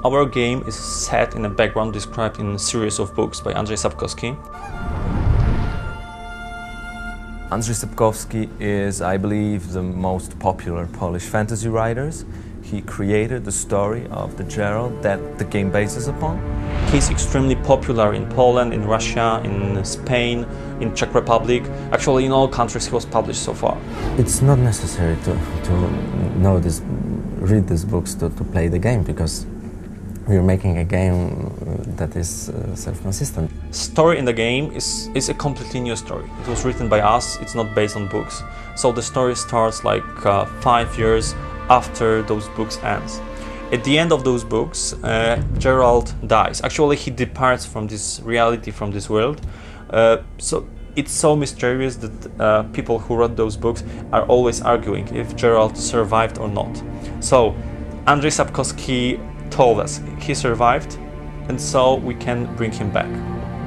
Our game is set in a background described in a series of books by Andrzej Sapkowski. Andrzej Sapkowski is, I believe, the most popular Polish fantasy writer. He created the story of the Geralt that the game bases upon. He's extremely popular in Poland, in Russia, in Spain, in Czech Republic. Actually, in all countries he was published so far. It's not necessary to know this, read these books to play the game, because we're making a game that is self-consistent. Story in the game is a completely new story. It was written by us, it's not based on books. So the story starts like 5 years after those books ends. At the end of those books, Geralt dies. Actually, he departs from this reality, from this world. So it's so mysterious that people who wrote those books are always arguing if Geralt survived or not. So Andrzej Sapkowski told us he survived, and so we can bring him back.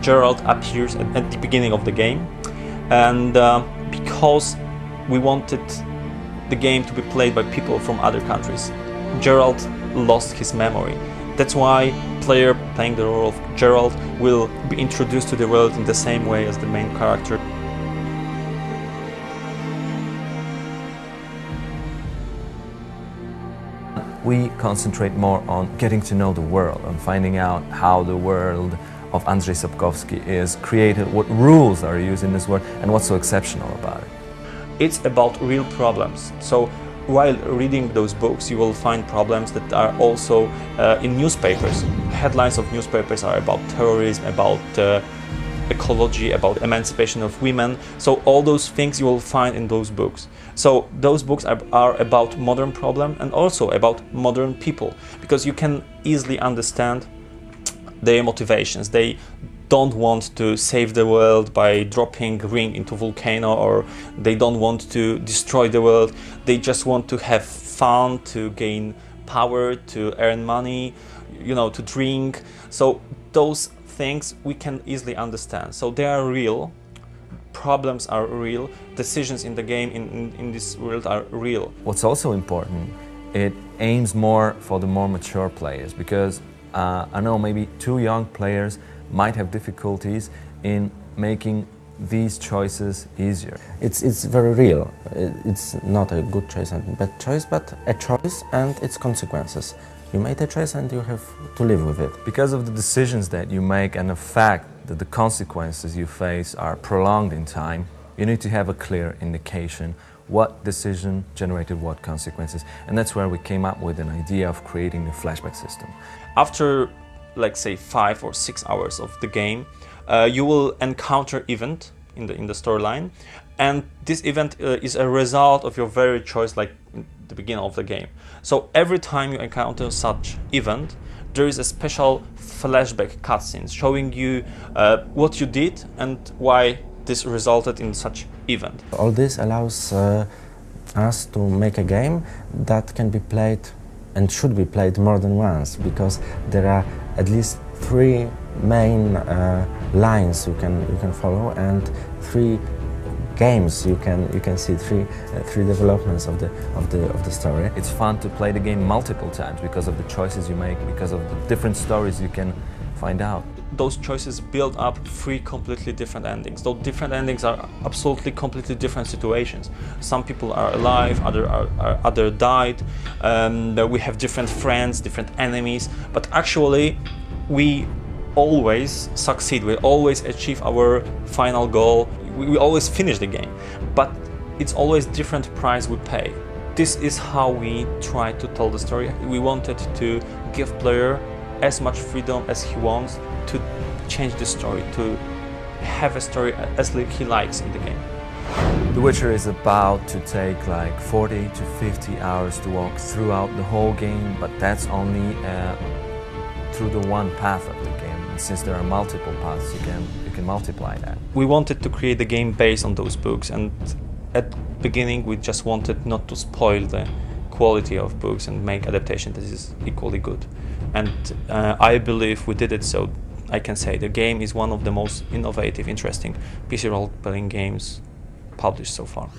Geralt appears at the beginning of the game, and because we wanted the game to be played by people from other countries, Geralt lost his memory. That's why player playing the role of Geralt will be introduced to the world in the same way as the main character. We concentrate more on getting to know the world and finding out how the world of Andrzej Sapkowski is created, what rules are used in this world, and what's so exceptional about it. It's about real problems. So while reading those books, you will find problems that are also in newspapers. Headlines of newspapers are about terrorism, about ecology, about emancipation of women. So all those things you will find in those books. So those books are about modern problem and also about modern people, because you can easily understand their motivations. They don't want to save the world by dropping a ring into a volcano, or they don't want to destroy the world. They just want to have fun, to gain power, to earn money, to drink. So those things we can easily understand. So they are real, problems are real, decisions in the game, in this world are real. What's also important, it aims more for the more mature players, because I know maybe too young players might have difficulties in making these choices easier. It's very real. It's not a good choice and bad choice, but a choice and its consequences. You made a choice and you have to live with it. Because of the decisions that you make and the fact that the consequences you face are prolonged in time, you need to have a clear indication what decision generated what consequences. And that's where we came up with an idea of creating the flashback system. After, like say, 5 or 6 hours of the game, you will encounter event in the storyline, and this event is a result of your very choice, like in the beginning of the game. So every time you encounter such event, there is a special flashback cutscene showing you what you did and why this resulted in such event. All this allows us to make a game that can be played and should be played more than once, because there are at least 3 main lines you can follow, and 3 games you can see, three developments of the story. It's fun to play the game multiple times because of the choices you make, because of the different stories you can find out. Those choices build up 3 completely different endings. Those different endings are absolutely completely different situations. Some people are alive, other died. We have different friends, different enemies, but actually we always succeed. We always achieve our final goal. We always finish the game, but it's always different price we pay. This is how we try to tell the story. We wanted to give player as much freedom as he wants to change the story, to have a story as he likes in the game. The Witcher is about to take like 40 to 50 hours to walk throughout the whole game, but that's only through the one path of the game. And since there are multiple paths, you can multiply that. We wanted to create the game based on those books, and at the beginning we just wanted not to spoil the quality of books and make adaptation that is equally good. And I believe we did it, so I can say the game is one of the most innovative, interesting PC role-playing games published so far.